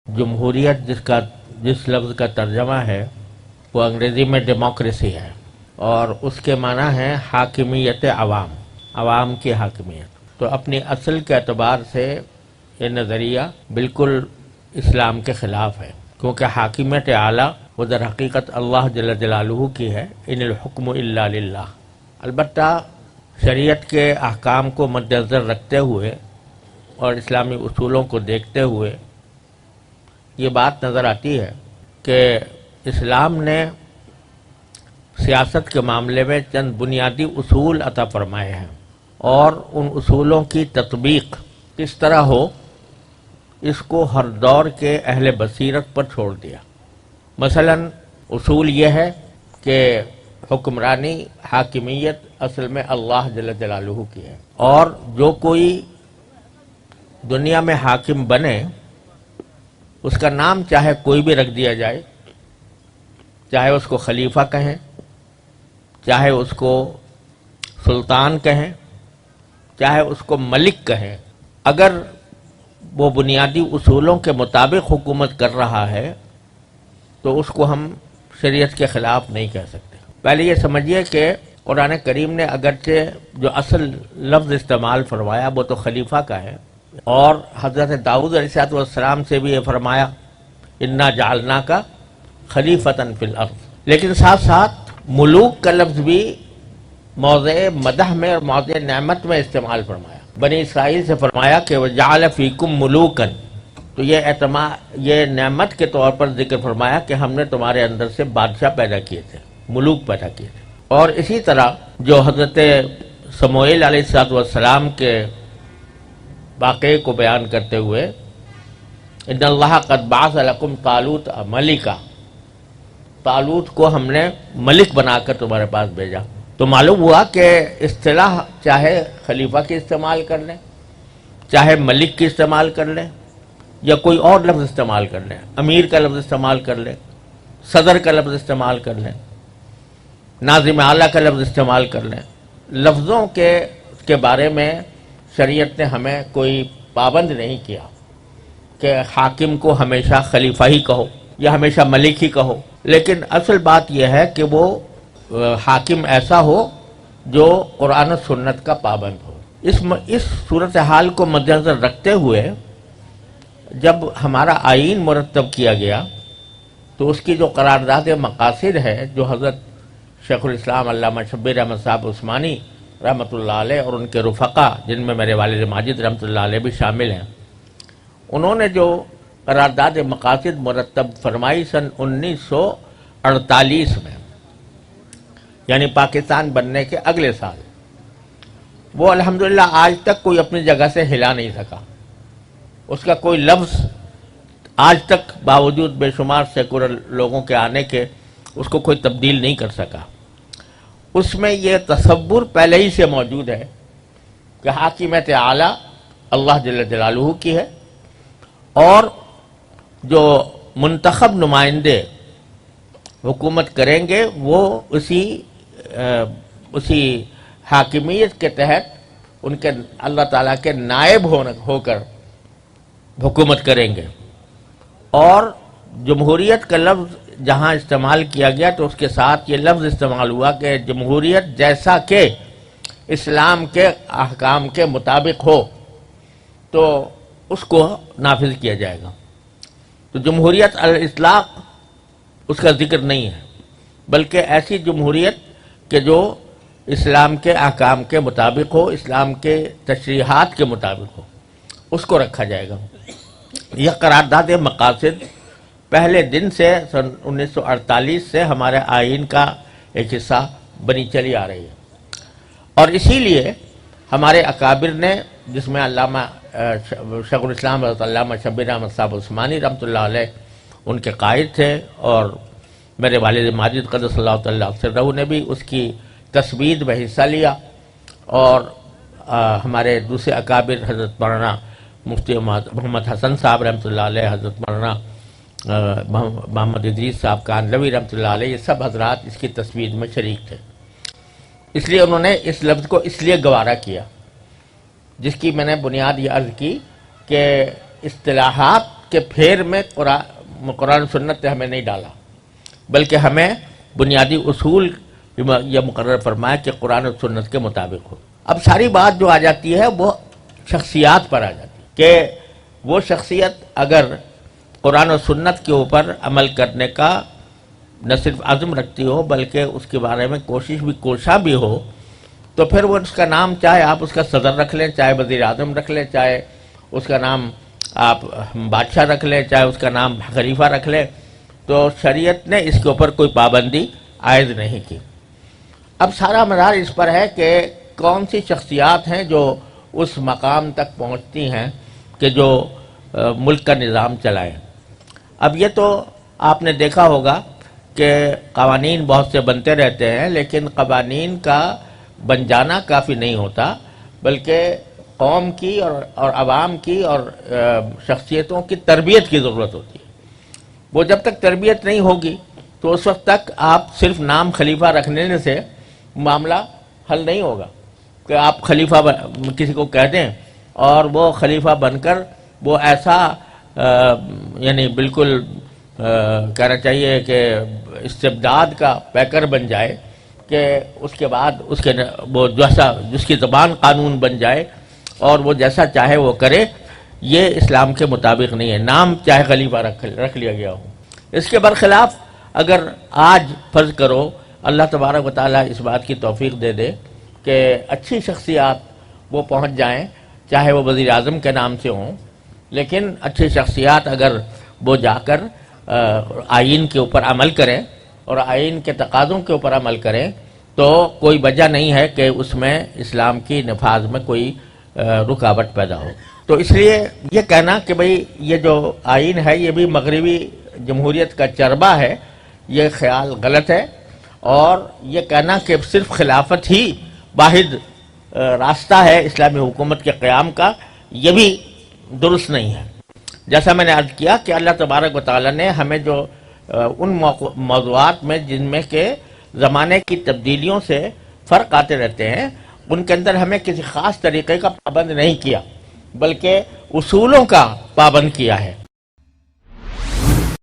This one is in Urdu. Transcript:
جمہوریت جس لفظ کا ترجمہ ہے وہ انگریزی میں ڈیموکریسی ہے، اور اس کے معنی ہے حاکمیت عوام، عوام کی حاکمیت۔ تو اپنی اصل کے اعتبار سے یہ نظریہ بالکل اسلام کے خلاف ہے، کیونکہ حاکمیت اعلیٰ وہ در حقیقت اللہ جل جلالہ کی ہے، ان الحکم الا للہ۔ البتہ شریعت کے احکام کو مد نظر رکھتے ہوئے اور اسلامی اصولوں کو دیکھتے ہوئے یہ بات نظر آتی ہے کہ اسلام نے سیاست کے معاملے میں چند بنیادی اصول عطا فرمائے ہیں، اور ان اصولوں کی تطبیق کس طرح ہو اس کو ہر دور کے اہل بصیرت پر چھوڑ دیا۔ مثلا اصول یہ ہے کہ حکمرانی، حاکمیت اصل میں اللہ جل جلالہ کی ہے، اور جو کوئی دنیا میں حاکم بنے اس کا نام چاہے کوئی بھی رکھ دیا جائے، چاہے اس کو خلیفہ کہیں، چاہے اس کو سلطان کہیں، چاہے اس کو ملک کہیں، اگر وہ بنیادی اصولوں کے مطابق حکومت کر رہا ہے تو اس کو ہم شریعت کے خلاف نہیں کہہ سکتے۔ پہلے یہ سمجھیے کہ قرآن کریم نے اگرچہ جو اصل لفظ استعمال فرمایا وہ تو خلیفہ کا ہے، اور حضرت داؤد علیہ السلام سے بھی یہ فرمایا انا جعلناک خلیفۃ فی الارض، لیکن ساتھ ساتھ ملوک کا لفظ بھی موضع مدح میں اور موضع نعمت میں استعمال فرمایا۔ بنی اسرائیل سے فرمایا کہ وجعل فیکم ملوکا، تو یہ نعمت کے طور پر ذکر فرمایا کہ ہم نے تمہارے اندر سے بادشاہ پیدا کیے تھے، ملوک پیدا کیے تھے۔ اور اسی طرح جو حضرت سموئیل علیہ السلام کے واقعے کو بیان کرتے ہوئے ان اللہ قد بعث لکم طالوت ملکا، طالوت کو ہم نے ملک بنا کر تمہارے پاس بھیجا، تو معلوم ہوا کہ اصطلاح چاہے خلیفہ کی استعمال کر لیں، چاہے ملک کی استعمال کر لیں، یا کوئی اور لفظ استعمال کر لیں، امیر کا لفظ استعمال کر لیں، صدر کا لفظ استعمال کر لیں، ناظم اعلیٰ کا لفظ استعمال کر لیں، لفظوں کے بارے میں شریعت نے ہمیں کوئی پابند نہیں کیا کہ حاکم کو ہمیشہ خلیفہ ہی کہو یا ہمیشہ ملک ہی کہو، لیکن اصل بات یہ ہے کہ وہ حاکم ایسا ہو جو قرآن و سنت کا پابند ہو۔ اس صورتحال کو مد نظر رکھتے ہوئے جب ہمارا آئین مرتب کیا گیا تو اس کی جو قرارداد مقاصد ہے، جو حضرت شیخ الاسلام علامہ شبیر احمد صاحب عثمانی رحمۃ اللہ علیہ اور ان کے رفقا، جن میں میرے والد ماجد رحمۃ اللہ علیہ بھی شامل ہیں، انہوں نے جو قرارداد مقاصد مرتب فرمائی سن 1948 میں، یعنی پاکستان بننے کے اگلے سال، وہ الحمدللہ آج تک کوئی اپنی جگہ سے ہلا نہیں سکا۔ اس کا کوئی لفظ آج تک باوجود بے شمار سیکولر لوگوں کے آنے کے اس کو کوئی تبدیل نہیں کر سکا۔ اس میں یہ تصور پہلے ہی سے موجود ہے کہ حاکمیت اعلیٰ اللہ جل جلالہ کی ہے، اور جو منتخب نمائندے حکومت کریں گے وہ اسی حاکمیت کے تحت ان کے اللہ تعالیٰ کے نائب ہو کر حکومت کریں گے۔ اور جمہوریت کا لفظ جہاں استعمال کیا گیا تو اس کے ساتھ یہ لفظ استعمال ہوا کہ جمہوریت جیسا کہ اسلام کے احکام کے مطابق ہو تو اس کو نافذ کیا جائے گا۔ تو جمہوریت الاطلاق اس کا ذکر نہیں ہے، بلکہ ایسی جمہوریت کہ جو اسلام کے احکام کے مطابق ہو، اسلام کے تشریحات کے مطابق ہو، اس کو رکھا جائے گا۔ یہ قرارداد مقاصد پہلے دن سے سن 1948 سے ہمارے آئین کا ایک حصہ بنی چلی آ رہی ہے، اور اسی لیے ہمارے اکابر نے، جس میں علامہ شیخ الاسلام حضرت علامہ شبیر احمد صاحب عثمانی رحمۃ اللہ علیہ ان کے قائد تھے، اور میرے والد ماجد قدس اللہ تعالیٰ سرہ نے بھی اس کی تثبیت میں حصہ لیا، اور ہمارے دوسرے اکابر حضرت مولانا مفتی محمد حسن صاحب رحمۃ اللہ علیہ، حضرت مولانا محمد ادریس صاحب کانلوی رحمۃ اللہ علیہ، یہ سب حضرات اس کی تثبیت میں شریک تھے۔ اس لیے انہوں نے اس لفظ کو اس لیے گوارا کیا، جس کی میں نے بنیاد یہ عرض کی کہ اصطلاحات کے پھیر میں قرآن سنت نے ہمیں نہیں ڈالا، بلکہ ہمیں بنیادی اصول یہ مقرر فرمایا کہ قرآن و سنت کے مطابق ہو۔ اب ساری بات جو آ جاتی ہے وہ شخصیات پر آ جاتی ہے کہ وہ شخصیت اگر قرآن و سنت کے اوپر عمل کرنے کا نہ صرف عزم رکھتی ہو بلکہ اس کے بارے میں کوشاں بھی ہو، تو پھر وہ اس کا نام چاہے آپ اس کا صدر رکھ لیں، چاہے وزیر اعظم رکھ لیں، چاہے اس کا نام آپ بادشاہ رکھ لیں، چاہے اس کا نام خلیفہ رکھ لیں، تو شریعت نے اس کے اوپر کوئی پابندی عائد نہیں کی۔ اب سارا مدار اس پر ہے کہ کون سی شخصیات ہیں جو اس مقام تک پہنچتی ہیں کہ جو ملک کا نظام چلائیں۔ اب یہ تو آپ نے دیکھا ہوگا کہ قوانین بہت سے بنتے رہتے ہیں، لیکن قوانین کا بن جانا کافی نہیں ہوتا، بلکہ قوم کی اور عوام کی اور شخصیتوں کی تربیت کی ضرورت ہوتی ہے۔ وہ جب تک تربیت نہیں ہوگی تو اس وقت تک آپ صرف نام خلیفہ رکھنے سے معاملہ حل نہیں ہوگا کہ آپ خلیفہ کسی کو کہہ دیں اور وہ خلیفہ بن کر وہ ایسا یعنی بالکل کہنا چاہیے کہ استبداد کا پیکر بن جائے کہ اس کے بعد اس کے وہ جس کی زبان قانون بن جائے اور وہ جیسا چاہے وہ کرے، یہ اسلام کے مطابق نہیں ہے۔ نام چاہے خلیفہ رکھ لیا گیا ہو۔ اس کے برخلاف اگر آج فرض کرو اللہ تبارک و تعالیٰ اس بات کی توفیق دے دے کہ اچھی شخصیات وہ پہنچ جائیں، چاہے وہ وزیر اعظم کے نام سے ہوں، لیکن اچھی شخصیات اگر وہ جا کر آئین کے اوپر عمل کریں اور آئین کے تقاضوں کے اوپر عمل کریں تو کوئی وجہ نہیں ہے کہ اس میں اسلام کی نفاذ میں کوئی رکاوٹ پیدا ہو۔ تو اس لیے یہ کہنا کہ بھئی یہ جو آئین ہے یہ بھی مغربی جمہوریت کا چربہ ہے، یہ خیال غلط ہے، اور یہ کہنا کہ صرف خلافت ہی واحد راستہ ہے اسلامی حکومت کے قیام کا، یہ بھی درست نہیں ہے۔ جیسا میں نے عرض کیا کہ اللہ تبارک و تعالیٰ نے ہمیں جو ان موضوعات میں جن میں کہ زمانے کی تبدیلیوں سے فرق آتے رہتے ہیں، ان کے اندر ہمیں کسی خاص طریقے کا پابند نہیں کیا، بلکہ اصولوں کا پابند کیا ہے۔